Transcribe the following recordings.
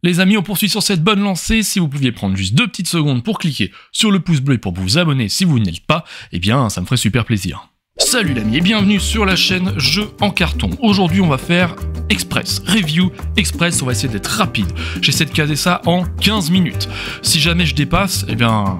Les amis, on poursuit sur cette bonne lancée. Si vous pouviez prendre juste 2 petites secondes pour cliquer sur le pouce bleu et pour vous abonner si vous n'êtes pas, eh bien ça me ferait super plaisir. Salut l'ami et bienvenue sur la chaîne Jeux en carton. Aujourd'hui on va faire Express, Review Express, on va essayer d'être rapide. J'essaie de caser ça en 15 minutes. Si jamais je dépasse, eh bien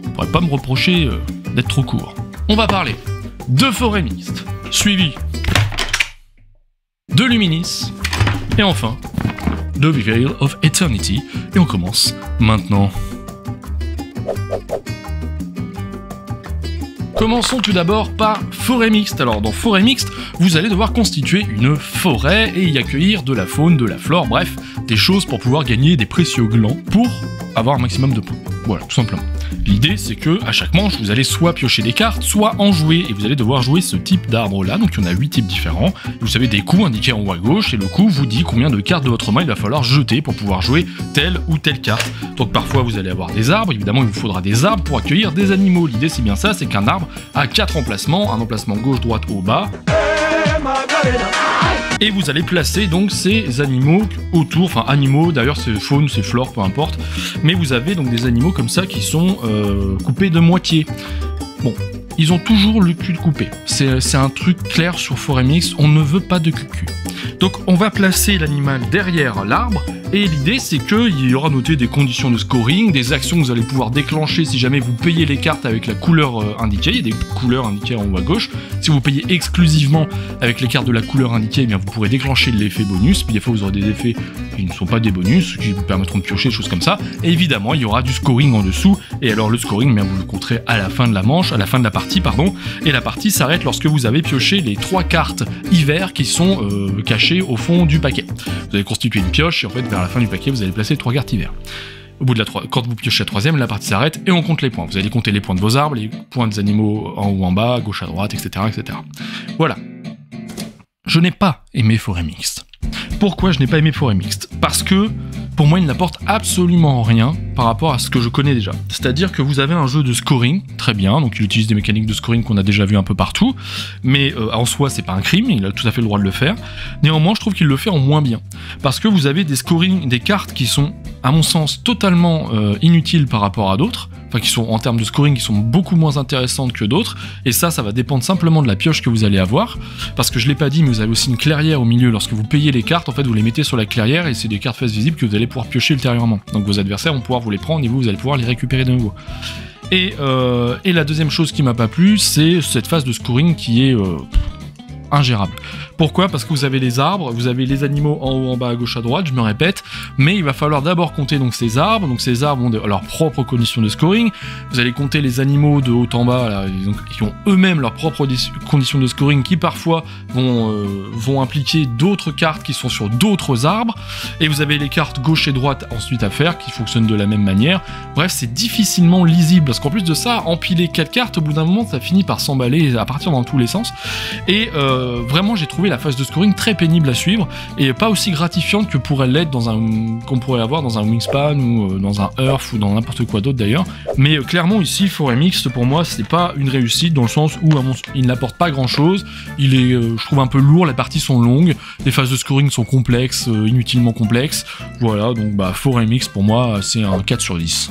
on pourrait pas me reprocher d'être trop court. On va parler de Forêt Mixte, suivi de Luminis, et enfin The Veil of Eternity, et on commence maintenant. Commençons tout d'abord par Forêt Mixte. Alors dans Forêt Mixte, vous allez devoir constituer une forêt et y accueillir de la faune, de la flore, bref, des choses pour pouvoir gagner des précieux glands pour avoir un maximum de points. Voilà, tout simplement. L'idée c'est que à chaque manche, vous allez soit piocher des cartes, soit en jouer, et vous allez devoir jouer ce type d'arbre là, donc il y en a 8 types différents. Vous avez des coups indiqués en haut à gauche, et le coup vous dit combien de cartes de votre main il va falloir jeter pour pouvoir jouer telle ou telle carte. Donc parfois vous allez avoir des arbres, évidemment il vous faudra des arbres pour accueillir des animaux. L'idée c'est bien ça, c'est qu'un arbre a 4 emplacements, un emplacement gauche, droite, haut, bas. Et vous allez placer donc ces animaux autour, enfin animaux, d'ailleurs c'est faune, c'est flore, peu importe. Mais vous avez donc des animaux comme ça qui sont coupés de moitié. Bon, ils ont toujours le cul de coupé. C'est un truc clair sur Forêt Mixte, on ne veut pas de cucu. Donc on va placer l'animal derrière l'arbre, et l'idée c'est qu'il y aura noté des conditions de scoring, des actions que vous allez pouvoir déclencher si jamais vous payez les cartes avec la couleur indiquée. Il y a des couleurs indiquées en haut à gauche. Si vous payez exclusivement avec les cartes de la couleur indiquée, eh bien vous pourrez déclencher l'effet bonus, puis des fois vous aurez des effets qui ne sont pas des bonus, qui vous permettront de piocher, des choses comme ça. Et évidemment il y aura du scoring en dessous, et alors le scoring, eh bien, vous le compterez à la fin de la manche, à la fin de la partie, pardon, et la partie s'arrête lorsque vous avez pioché les 3 cartes hiver qui sont cachées au fond du paquet. Vous allez constituer une pioche, et en fait vers la fin du paquet vous allez placer 3 cartes hiver. Au bout de quand vous piochez la 3e, la partie s'arrête et on compte les points. Vous allez compter les points de vos arbres, les points des animaux en haut en bas, gauche à droite, etc. etc. Voilà. Je n'ai pas aimé Forêt Mixte. Pourquoi je n'ai pas aimé Forêt Mixte? Parce que, pour moi, il n'apporte absolument rien par rapport à ce que je connais déjà. C'est-à-dire que vous avez un jeu de scoring, très bien, donc il utilise des mécaniques de scoring qu'on a déjà vu un peu partout, mais en soi, c'est pas un crime, il a tout à fait le droit de le faire. Néanmoins, je trouve qu'il le fait en moins bien. Parce que vous avez des scoring, des cartes qui sont, à mon sens, totalement inutiles par rapport à d'autres, enfin qui sont en termes de scoring, qui sont beaucoup moins intéressantes que d'autres, et ça va dépendre simplement de la pioche que vous allez avoir, parce que je l'ai pas dit, mais vous avez aussi une clairière au milieu. Lorsque vous payez les cartes, en fait vous les mettez sur la clairière, et c'est des cartes face visibles que vous allez pouvoir piocher ultérieurement. Donc vos adversaires vont pouvoir vous les prendre, et vous allez pouvoir les récupérer de nouveau. Et la deuxième chose qui m'a pas plu, c'est cette phase de scoring qui est ingérable. Pourquoi? Parce que vous avez les arbres, vous avez les animaux en haut, en bas, à gauche, à droite, je me répète, mais il va falloir d'abord compter donc ces arbres. Donc ces arbres ont leurs propres conditions de scoring. Vous allez compter les animaux de haut en bas, là, qui ont eux-mêmes leurs propres conditions de scoring, qui parfois vont impliquer d'autres cartes qui sont sur d'autres arbres. Et vous avez les cartes gauche et droite ensuite à faire, qui fonctionnent de la même manière. Bref, c'est difficilement lisible, parce qu'en plus de ça, empiler 4 cartes, au bout d'un moment, ça finit par s'emballer à partir dans tous les sens. Et vraiment, j'ai trouvé la phase de scoring très pénible à suivre et pas aussi gratifiante que pourrait l'être qu'on pourrait avoir dans un Wingspan ou dans un Earth ou dans n'importe quoi d'autre d'ailleurs. Mais clairement ici, Forêt Mixte pour moi c'est pas une réussite dans le sens où il n'apporte pas grand chose. Il est, je trouve un peu lourd, les parties sont longues, les phases de scoring sont complexes, inutilement complexes. Voilà, donc Forêt Mixte pour moi c'est un 4 sur 10.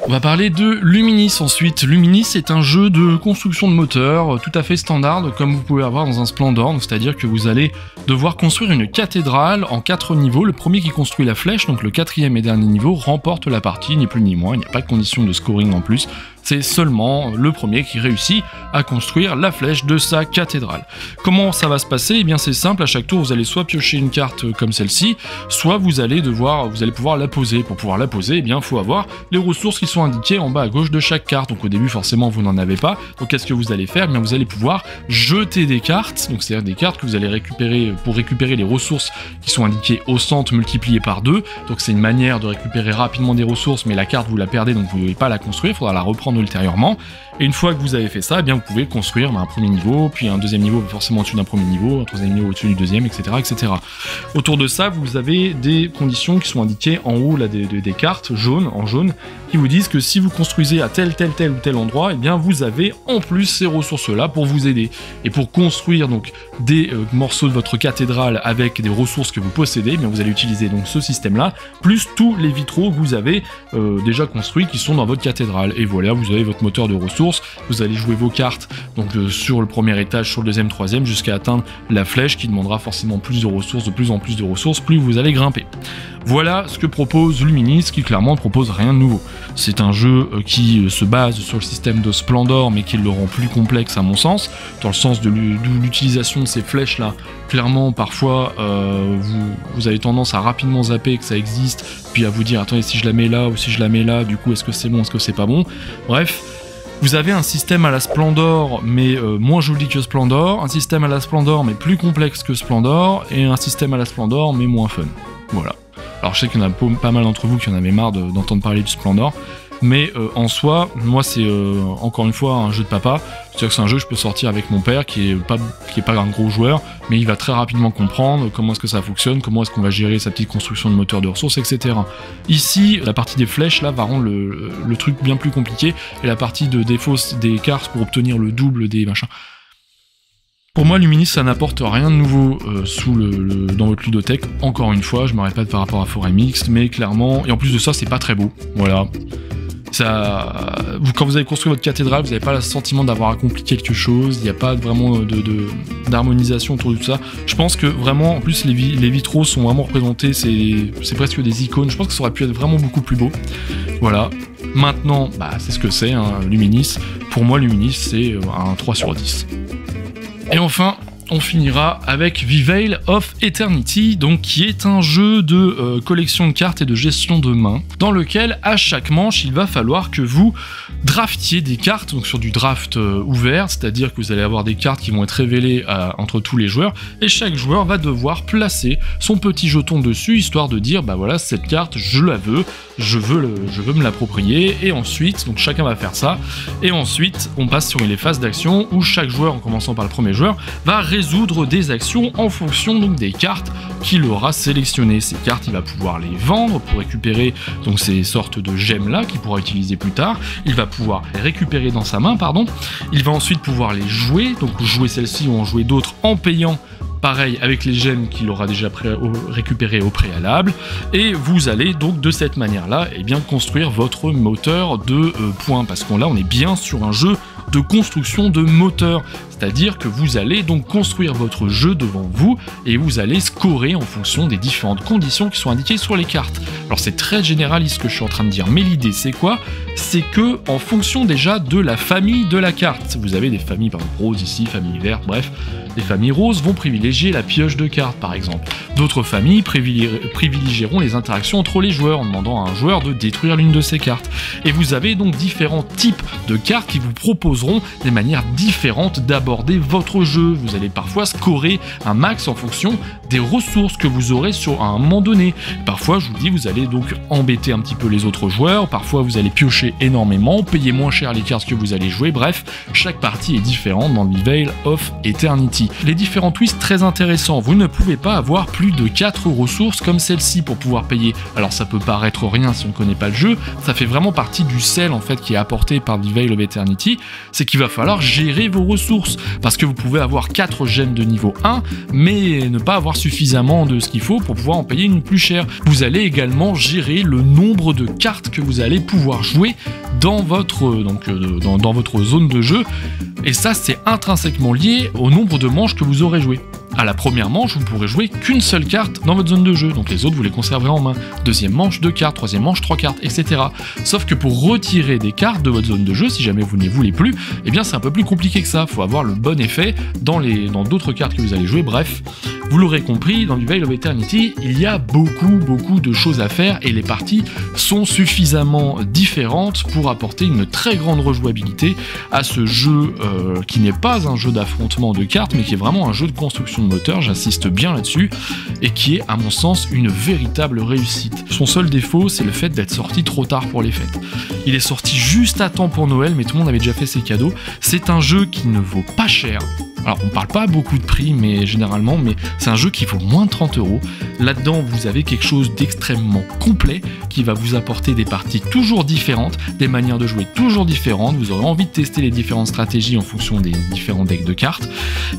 On va parler de Luminis ensuite. Luminis est un jeu de construction de moteur tout à fait standard comme vous pouvez avoir dans un Splendor, c'est-à-dire que vous allez devoir construire une cathédrale en 4 niveaux. Le premier qui construit la flèche, donc le 4e et dernier niveau, remporte la partie, ni plus ni moins, il n'y a pas de condition de scoring en plus. C'est seulement le premier qui réussit à construire la flèche de sa cathédrale. Comment ça va se passer? Eh bien c'est simple, à chaque tour vous allez soit piocher une carte comme celle-ci, soit vous allez pouvoir la poser. Pour pouvoir la poser, eh bien il faut avoir les ressources qui sont indiquées en bas à gauche de chaque carte. Donc au début forcément vous n'en avez pas. Donc qu'est-ce que vous allez faire? Eh bien vous allez pouvoir jeter des cartes, donc c'est-à-dire des cartes que vous allez récupérer pour récupérer les ressources qui sont indiquées au centre multipliées par 2. Donc c'est une manière de récupérer rapidement des ressources, mais la carte vous la perdez donc vous ne pouvez pas la construire, il faudra la reprendre comprendre ultérieurement. Et une fois que vous avez fait ça, eh bien vous pouvez construire un premier niveau, puis un deuxième niveau forcément au-dessus d'un premier niveau, un troisième niveau au-dessus du deuxième, etc., etc. Autour de ça, vous avez des conditions qui sont indiquées en haut là, des cartes jaunes, en jaune, qui vous disent que si vous construisez à tel ou tel endroit, eh bien vous avez en plus ces ressources-là pour vous aider. Et pour construire donc des morceaux de votre cathédrale avec des ressources que vous possédez, eh bien vous allez utiliser donc ce système-là, plus tous les vitraux que vous avez déjà construits qui sont dans votre cathédrale. Et voilà, vous avez votre moteur de ressources. Vous allez jouer vos cartes donc sur le premier étage, sur le deuxième, troisième, jusqu'à atteindre la flèche qui demandera forcément plus de ressources, de plus en plus de ressources, plus vous allez grimper. Voilà ce que propose Luminis, qui clairement ne propose rien de nouveau. C'est un jeu qui se base sur le système de Splendor, mais qui le rend plus complexe à mon sens, dans le sens de l'utilisation de ces flèches-là. Clairement, parfois, vous avez tendance à rapidement zapper que ça existe, puis à vous dire, attendez, si je la mets là, ou si je la mets là, du coup, est-ce que c'est bon, est-ce que c'est pas bon? Bref. Vous avez un système à la Splendor, mais moins joli que Splendor, un système à la Splendor, mais plus complexe que Splendor, et un système à la Splendor, mais moins fun. Voilà. Alors je sais qu'il y en a pas mal d'entre vous qui en avaient marre d'entendre parler du Splendor, mais en soi, moi c'est encore une fois un jeu de papa, c'est-à-dire que c'est un jeu que je peux sortir avec mon père qui est pas un gros joueur, mais il va très rapidement comprendre comment est-ce que ça fonctionne, comment est-ce qu'on va gérer sa petite construction de moteur de ressources, etc. Ici, la partie des flèches là va rendre le truc bien plus compliqué, et la partie de défausse des cartes pour obtenir le double des machins. Pour moi, Luminis, ça n'apporte rien de nouveau dans votre ludothèque. Encore une fois, je me répète par rapport à Forêt Mixte, mais clairement, et en plus de ça, c'est pas très beau. Voilà. Quand vous avez construit votre cathédrale, vous n'avez pas le sentiment d'avoir accompli quelque chose, il n'y a pas vraiment d'harmonisation autour de tout ça. Je pense que vraiment, en plus, les vitraux sont vraiment représentés, c'est presque des icônes. Je pense que ça aurait pu être vraiment beaucoup plus beau. Voilà. Maintenant, c'est ce que c'est, hein, Luminis. Pour moi, Luminis, c'est un 3 sur 10. Et enfin, on finira avec Veil of Eternity, donc qui est un jeu de collection de cartes et de gestion de main, dans lequel à chaque manche il va falloir que vous draftiez des cartes, donc sur du draft ouvert, c'est-à-dire que vous allez avoir des cartes qui vont être révélées entre tous les joueurs, et chaque joueur va devoir placer son petit jeton dessus, histoire de dire, voilà, cette carte, je la veux, je veux me l'approprier, et ensuite, donc chacun va faire ça, et ensuite on passe sur les phases d'action où chaque joueur, en commençant par le premier joueur, va résoudre des actions en fonction donc des cartes qu'il aura sélectionnées. Ces cartes, il va pouvoir les vendre pour récupérer donc ces sortes de gemmes là qu'il pourra utiliser plus tard. Il va pouvoir les récupérer dans sa main, pardon. Il va ensuite pouvoir les jouer, donc jouer celles-ci ou en jouer d'autres en payant. Pareil avec les gemmes qu'il aura déjà récupérées au préalable, et vous allez donc de cette manière-là construire votre moteur de points, parce qu'on est bien sur un jeu de construction de moteur, c'est-à-dire que vous allez donc construire votre jeu devant vous et vous allez scorer en fonction des différentes conditions qui sont indiquées sur les cartes. Alors c'est très généraliste ce que je suis en train de dire, mais l'idée c'est quoi? C'est que en fonction déjà de la famille de la carte, vous avez des familles par exemple roses ici, famille verte, bref, les familles roses vont privilégier la pioche de cartes par exemple. D'autres familles privilégieront les interactions entre les joueurs en demandant à un joueur de détruire l'une de ces cartes. Et vous avez donc différents types de cartes qui vous proposeront des manières différentes d'aborder votre jeu. Vous allez parfois scorer un max en fonction des ressources que vous aurez à un moment donné. Parfois, je vous dis, vous allez donc embêter un petit peu les autres joueurs, parfois vous allez piocher énormément, payer moins cher les cartes que vous allez jouer, bref, chaque partie est différente dans Veil of Eternity. Les différents twists très intéressants, vous ne pouvez pas avoir plus de 4 ressources comme celle-ci pour pouvoir payer. Alors ça peut paraître rien si on ne connaît pas le jeu, ça fait vraiment partie du sel en fait qui est apporté par Veil of Eternity, c'est qu'il va falloir gérer vos ressources, parce que vous pouvez avoir 4 gemmes de niveau 1, mais ne pas avoir suffisamment de ce qu'il faut pour pouvoir en payer une plus chère. Vous allez également gérer le nombre de cartes que vous allez pouvoir jouer dans votre, dans votre zone de jeu, et ça c'est intrinsèquement lié au nombre de manches que vous aurez joué. À la première manche, vous ne pourrez jouer qu'une seule carte dans votre zone de jeu, donc les autres vous les conserverez en main. Deuxième manche, 2 cartes, troisième manche, 3 cartes, etc. Sauf que pour retirer des cartes de votre zone de jeu, si jamais vous ne les voulez plus, eh bien c'est un peu plus compliqué que ça, il faut avoir le bon effet dans d'autres cartes que vous allez jouer, bref. Vous l'aurez compris, dans du Veil of Eternity, il y a beaucoup de choses à faire et les parties sont suffisamment différentes pour apporter une très grande rejouabilité à ce jeu qui n'est pas un jeu d'affrontement de cartes, mais qui est vraiment un jeu de construction de moteur, j'insiste bien là-dessus, et qui est, à mon sens, une véritable réussite. Son seul défaut, c'est le fait d'être sorti trop tard pour les fêtes. Il est sorti juste à temps pour Noël, mais tout le monde avait déjà fait ses cadeaux. C'est un jeu qui ne vaut pas cher. Alors, on parle pas beaucoup de prix, mais généralement, c'est un jeu qui vaut moins de 30 €. Là-dedans, vous avez quelque chose d'extrêmement complet qui va vous apporter des parties toujours différentes, des manières de jouer toujours différentes. Vous aurez envie de tester les différentes stratégies en fonction des différents decks de cartes.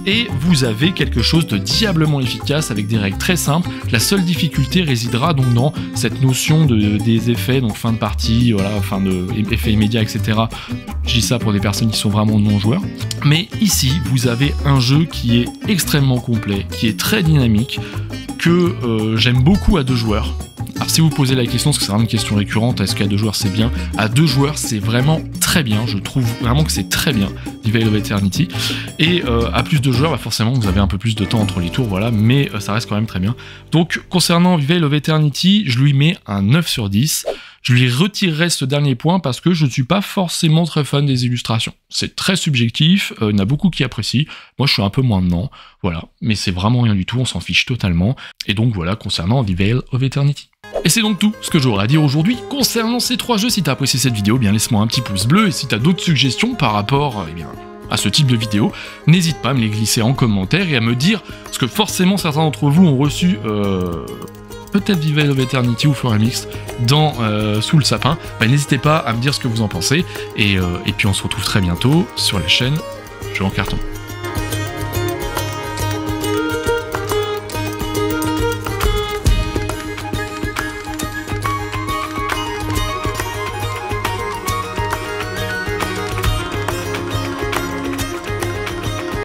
Et vous avez quelque chose de diablement efficace avec des règles très simples. La seule difficulté résidera donc dans cette notion des effets, donc fin de partie, voilà, fin de effets immédiats, etc. Je dis ça pour des personnes qui sont vraiment non-joueurs. Mais ici, vous avez un jeu qui est extrêmement complet, qui est très dynamique, que j'aime beaucoup à 2 joueurs. Alors si vous posez la question, parce que c'est vraiment une question récurrente, est-ce qu'à 2 joueurs c'est bien? À 2 joueurs c'est vraiment très bien, je trouve vraiment que c'est très bien, du Veil of Eternity. Et à plus de joueurs, bah forcément vous avez un peu plus de temps entre les tours, voilà, mais ça reste quand même très bien. Donc concernant Veil of Eternity, je lui mets un 9 sur 10. Je lui retirerai ce dernier point parce que je ne suis pas forcément très fan des illustrations. C'est très subjectif, il y en a beaucoup qui apprécient, moi je suis un peu moins dedans, voilà. Mais c'est vraiment rien du tout, on s'en fiche totalement. Et donc voilà, concernant The Veil of Eternity. Et c'est donc tout ce que j'aurais à dire aujourd'hui concernant ces 3 jeux. Si t'as apprécié cette vidéo, bien laisse-moi un petit pouce bleu, et si t'as d'autres suggestions par rapport à ce type de vidéo, n'hésite pas à me les glisser en commentaire et à me dire, parce que forcément certains d'entre vous ont reçu peut-être The Veil of Eternity ou Foramix sous le sapin, bah, n'hésitez pas à me dire ce que vous en pensez, et puis on se retrouve très bientôt sur la chaîne Jeux en carton.